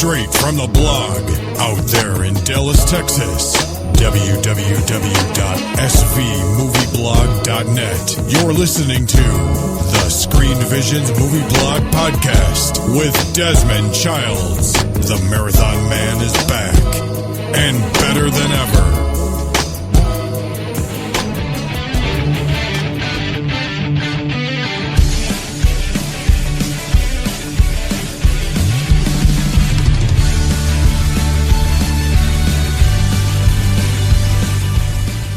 straight from the blog out there in Dallas, Texas. www.svmovieblog.net. You're listening to the Screen Visions Movie Blog Podcast with Desmond Childs. The Marathon Man is back and better than ever.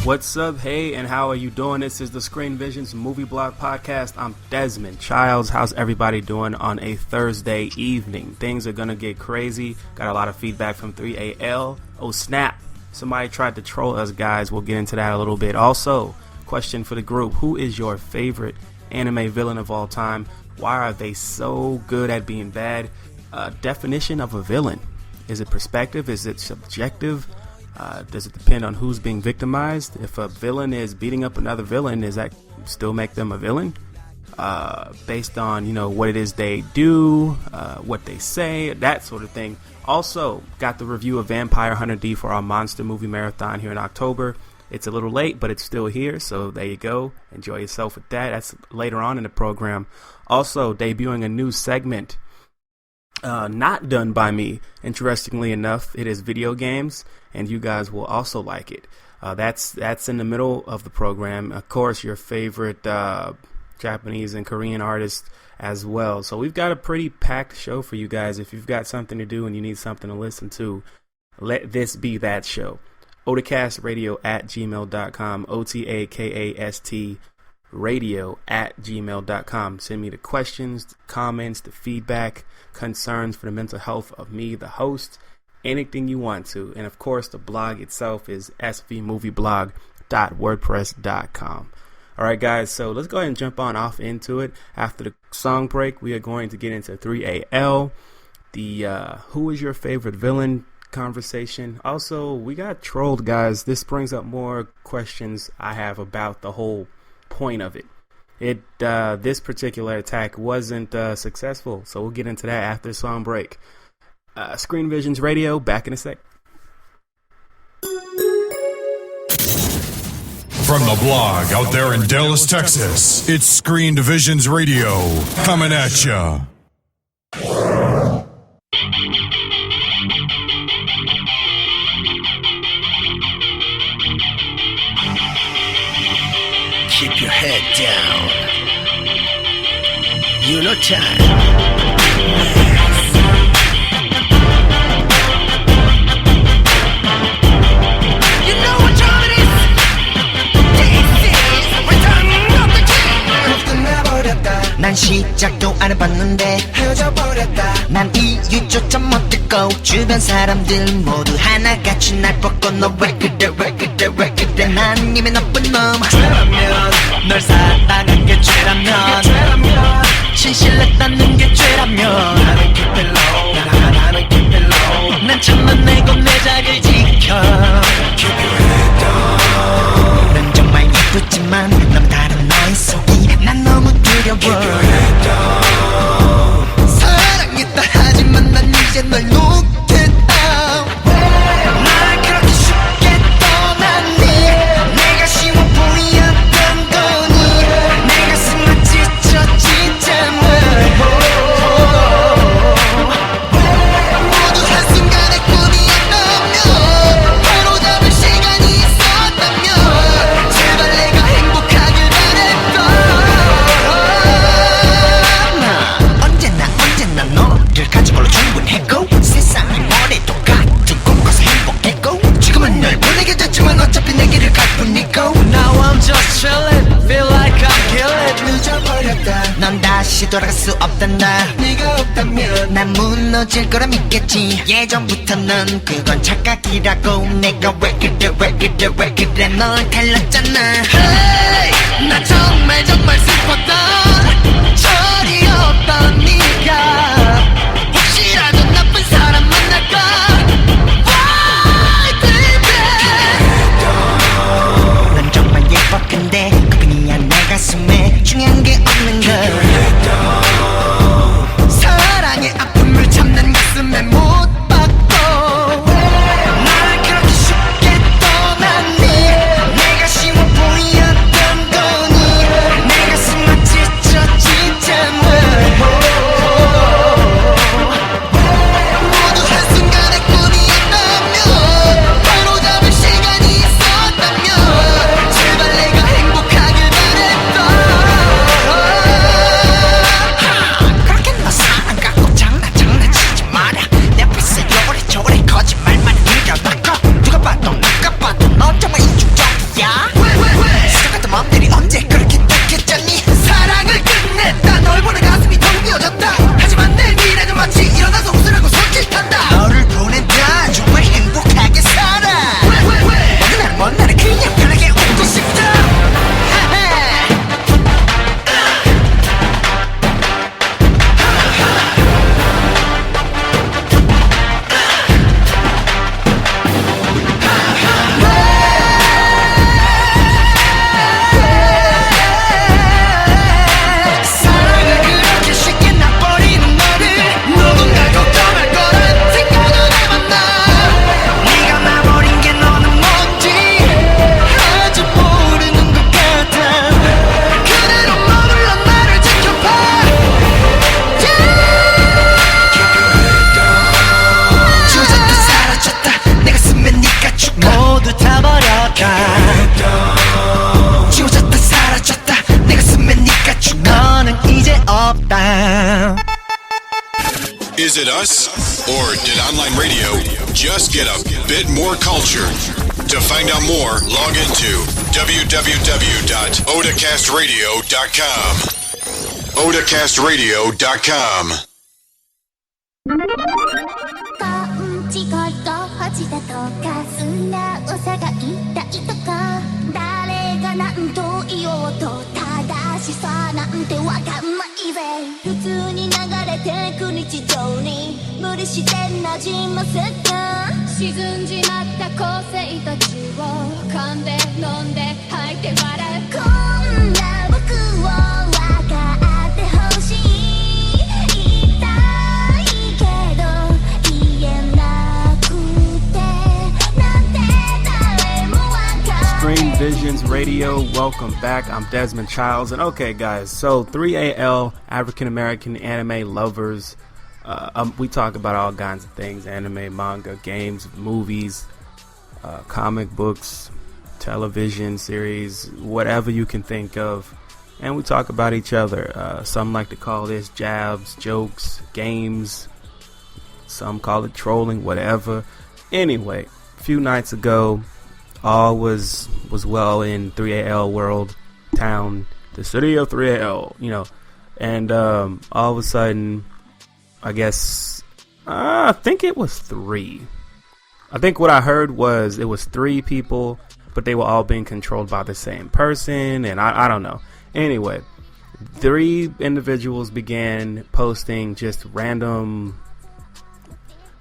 What's up? Hey, and how are you doing? This is the Screen Visions Movie Blog Podcast. I'm Desmond Childs. How's everybody doing on a Thursday evening? Things are going to get crazy. Got a lot of feedback from 3AL. Oh, snap. Somebody tried to troll us, guys. We'll get into that a little bit. Also, question for the group. Who is your favorite anime villain of all time? Why are they so good at being bad? Definition of a villain. Is it perspective? Is it subjective? Does it depend on who's being victimized? If a villain is beating up another villain, does that still make them a villain? Based on, what it is they do, what they say, that sort of thing. Also, got the review of Vampire Hunter D for our monster movie marathon here in October. It's a little late, but it's still here, so there you go. Enjoy yourself with that. That's later on in the program. Also, debuting a new segment. Not done by me. Interestingly enough, it is video games, and you guys will also like it. That's in the middle of the program. Of course, your favorite Japanese and Korean artists as well. So we've got a pretty packed show for you guys. If you've got something to do and you need something to listen to, let this be that show. otacastradio@gmail.com. OTAKAST radio@gmail.com. Send me the questions, the comments, the feedback, concerns for the mental health of me, the host, anything you want to. And of course, the blog itself is svmovieblog.wordpress.com. All right, guys, so let's go ahead and jump on off into it. After the song break, we are going to get into 3AL, the who is your favorite villain conversation. Also, we got trolled, guys. This brings up more questions I have about the whole point of it. This particular attack wasn't successful, so we'll get into that after the song break. Screen Visions Radio, back in a sec. From the blog out there in Dallas, Texas, it's Screen Visions Radio coming at ya. Keep your head down. You know time. You know what time it is? This is Return of the King. 끝나버렸다. 난 시작도 안 해봤는데 헤어져버렸다. 난 이유조차 못 듣고 주변 사람들 모두 하나같이 날 벗고 너 왜 그래 왜 그래 왜 그래 난 이미 나쁜 놈 죄라면 널 사랑한 게 죄라면 진실했다는 게 죄라면 나는 keep it low 나는 keep it low 난 참아내고 내 자리를 지켜 Keep your head down 넌 정말 예쁘지만 너무 다른 너의 속이 난 너무 두려워 Keep your head down 사랑했다 하지만 난 이제 널 놓겠다 날 그렇게 쉽게 떠났니 내가 쉬워 보였던 거니 내 가슴은 지쳐 진짜만 모두 한순간의 꿈이었다면 바로 잡을 시간이 있었다면 제발 내가 행복하길 바랬던 언제나 너를 가지고로 충분했고 세상이 뭐래도 같은 곳곳에 행복했고 지금은 널 보내게 됐지만 어차피 내 길을 갈 뿐이고 Now I'm just chillin', feel like I'm killing 늦어버렸다 넌 다시 돌아갈 수 없단다 네가 없다면 난 무너질 거라 믿겠지 예전부터 넌 그건 착각이라고 내가 왜 그래 널 갈랐잖아 Hey 나 정말 슬펐던 철이 없던 네가 혹시라도 나쁜 사람 만날까 Why baby 넌 정말 예뻐 근데 그뿐이야 내 가슴에 중요한 게 없는 걸 사랑의 아픔을 참는 가슴에 못 Is it us? Or did online radio just get a bit more cultured? To find out more, log into www.odacastradio.com. odacastradio.com. 勘違いが恥だとか素直さが痛いとか誰が何と言おうと正しさなんてわかんないぜ普通に流れてく日常に無理して馴染ませた沈んじまった個性たちを噛んで飲んで吐いて笑うこんな僕を分かってほしいScreen Visions Radio, welcome back. I'm Desmond Childs, and okay, guys, so 3AL, African American anime lovers, we talk about all kinds of things: anime, manga, games, movies, comic books, television series, whatever you can think of, and we talk about each other. Some like to call this jabs, jokes, games. Some call it trolling, whatever. Anyway, a few nights ago, all was well in 3AL world, town, the city of 3AL, you know, and all of a sudden, I guess, I think it was 3. I think what I heard was it was 3 people, but they were all being controlled by the same person, and I don't know. Anyway, 3 individuals began posting just random,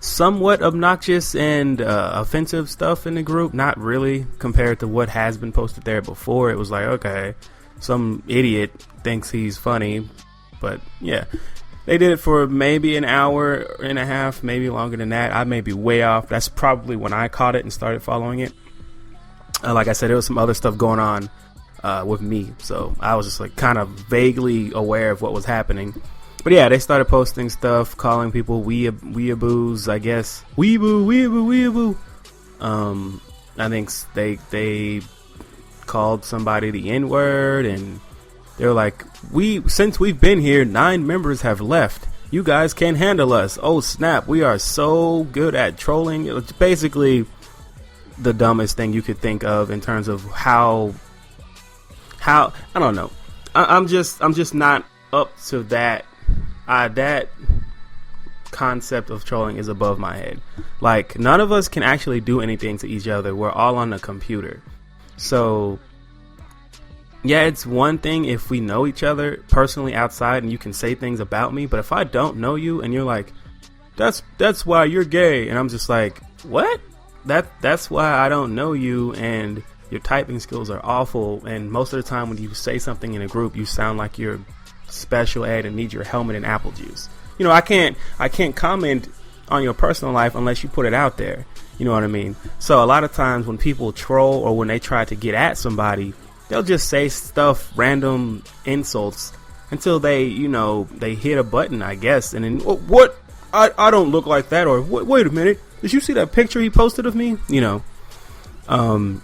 somewhat obnoxious and offensive stuff in the group. Not really compared to what has been posted there before. It was like, okay, some idiot thinks he's funny, but yeah, they did it for maybe an hour and a half, maybe longer than that. I may be way off. That's probably when I caught it and started following it. Like I said, there was some other stuff going on with me, so I was just like kind of vaguely aware of what was happening. But yeah, they started posting stuff, calling people weeaboos, I guess. Weeaboo. I think they called somebody the N-word, and they were like, since we've been here, 9 members have left. You guys can't handle us. Oh snap, we are so good at trolling. It's basically the dumbest thing you could think of in terms of how I don't know. I'm just not up to that. That concept of trolling is above my head. Like, none of us can actually do anything to each other. We're all on the computer. So, yeah, it's one thing if we know each other personally outside and you can say things about me. But if I don't know you and you're like, that's why you're gay. And I'm just like, what? That's why I don't know you, and your typing skills are awful. And most of the time when you say something in a group, you sound like you're special ed and need your helmet and apple juice. You know, I can't comment on your personal life unless you put it out there. You know what I mean? So a lot of times when people troll or when they try to get at somebody, they'll just say stuff, random insults, until they hit a button, I guess. And then, oh, what? I don't look like that. Or wait a minute, did you see that picture he posted of me? You know, and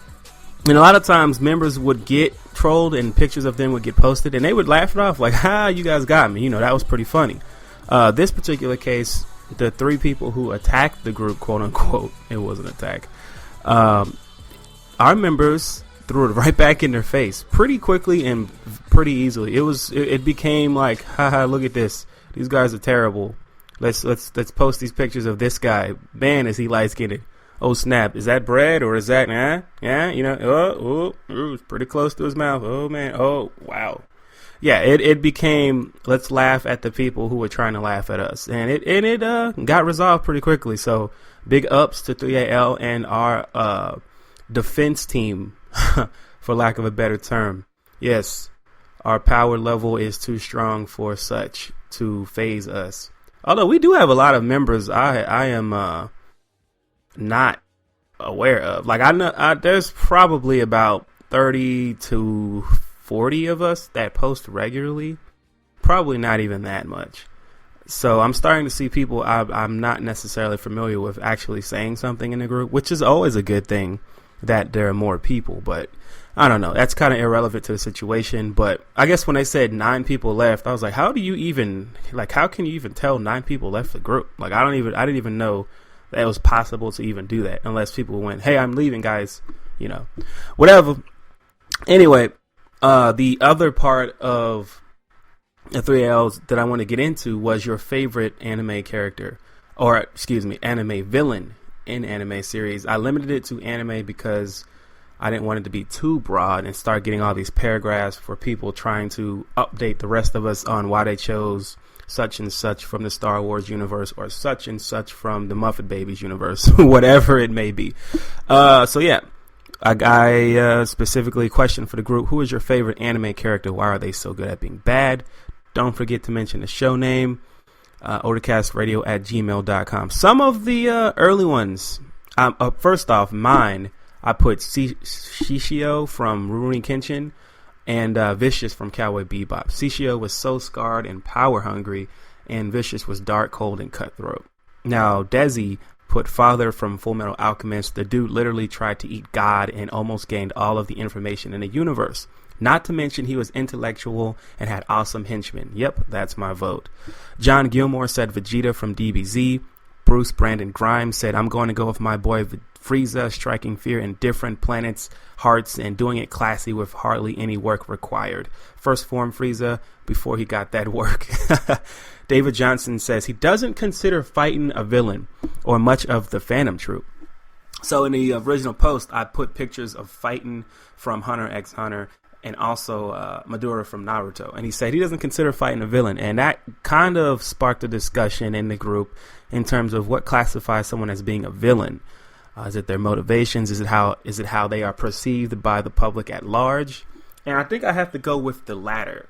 a lot of times members would get trolled and pictures of them would get posted and they would laugh it off like, ha, you guys got me. You know, that was pretty funny. This particular case, the 3 people who attacked the group, quote unquote, it was an attack. Our members threw it right back in their face pretty quickly and pretty easily. It became like, haha, look at this. These guys are terrible. Let's post these pictures of this guy. Man, is he light skinned. Oh snap, is that bread or is that, yeah, you know, it's pretty close to his mouth. Oh man, oh wow. Yeah, it became, let's laugh at the people who were trying to laugh at us. And it got resolved pretty quickly. So big ups to 3AL and our defense team, for lack of a better term. Yes, our power level is too strong for such to phase us. Although we do have a lot of members I am not aware of. Like, I know there's probably about 30 to 40 of us that post regularly. Probably not even that much. So I'm starting to see people I'm not necessarily familiar with actually saying something in the group, which is always a good thing that there are more people. But I don't know. That's kind of irrelevant to the situation. But I guess when they said 9 people left, I was like, how can you even tell 9 people left the group? Like, I didn't even know that it was possible to even do that unless people went, hey, I'm leaving, guys, whatever. Anyway, the other part of the 3Ls that I want to get into was your favorite anime character, or excuse me, anime villain in anime series. I limited it to anime because I didn't want it to be too broad and start getting all these paragraphs for people trying to update the rest of us on why they chose such and such from the Star Wars universe or such and such from the Muppet Babies universe, whatever it may be. So yeah, I specifically questioned for the group, who is your favorite anime character? Why are they so good at being bad? Don't forget to mention the show name, odacastradio@gmail.com. Some of the early ones, first off, mine, I put Shishio from Rurouni Kenshin and Vicious from Cowboy Bebop. Shishio was so scarred and power hungry, and Vicious was dark, cold, and cutthroat. Now, Desi put Father from Fullmetal Alchemist. The dude literally tried to eat God and almost gained all of the information in the universe. Not to mention he was intellectual and had awesome henchmen. Yep, that's my vote. John Gilmore said Vegeta from DBZ. Bruce Brandon Grimes said, I'm going to go with my boy Frieza, striking fear in different planets' hearts and doing it classy with hardly any work required. First form Frieza before he got that work. David Johnson says he doesn't consider fighting a villain or much of the Phantom Troop. So in the original post, I put pictures of fighting from Hunter x Hunter and also Madara from Naruto. And he said he doesn't consider fighting a villain. And that kind of sparked a discussion in the group in terms of what classifies someone as being a villain. Is it their motivations? Is it how they are perceived by the public at large? And I think I have to go with the latter.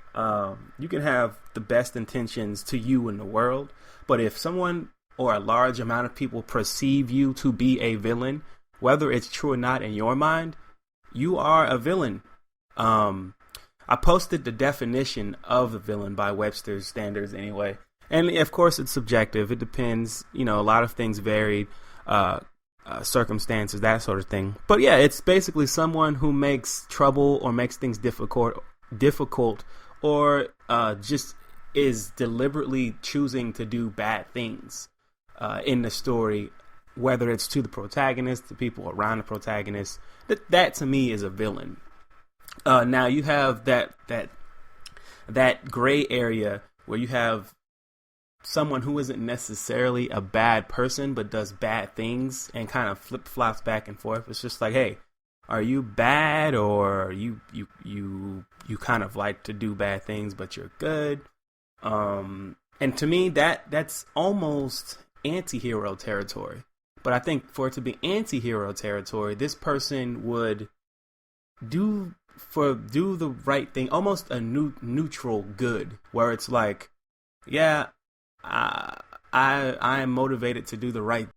You can have the best intentions to you in the world, but if someone or a large amount of people perceive you to be a villain, whether it's true or not in your mind, you are a villain. I posted the definition of a villain by Webster's standards anyway. And of course it's subjective. It depends, a lot of things vary, circumstances, that sort of thing. But yeah, it's basically someone who makes trouble or makes things difficult or just is deliberately choosing to do bad things in the story, whether it's to the protagonist, the people around the protagonist. That to me is a villain. Now you have that gray area where you have someone who isn't necessarily a bad person but does bad things and kind of flip-flops back and forth. It's just like, hey, are you bad, or you kind of like to do bad things but you're good? And to me that's almost anti-hero territory. But I think for it to be anti-hero territory, this person would do the right thing, almost a neutral good, where it's like, yeah, I am motivated to do the right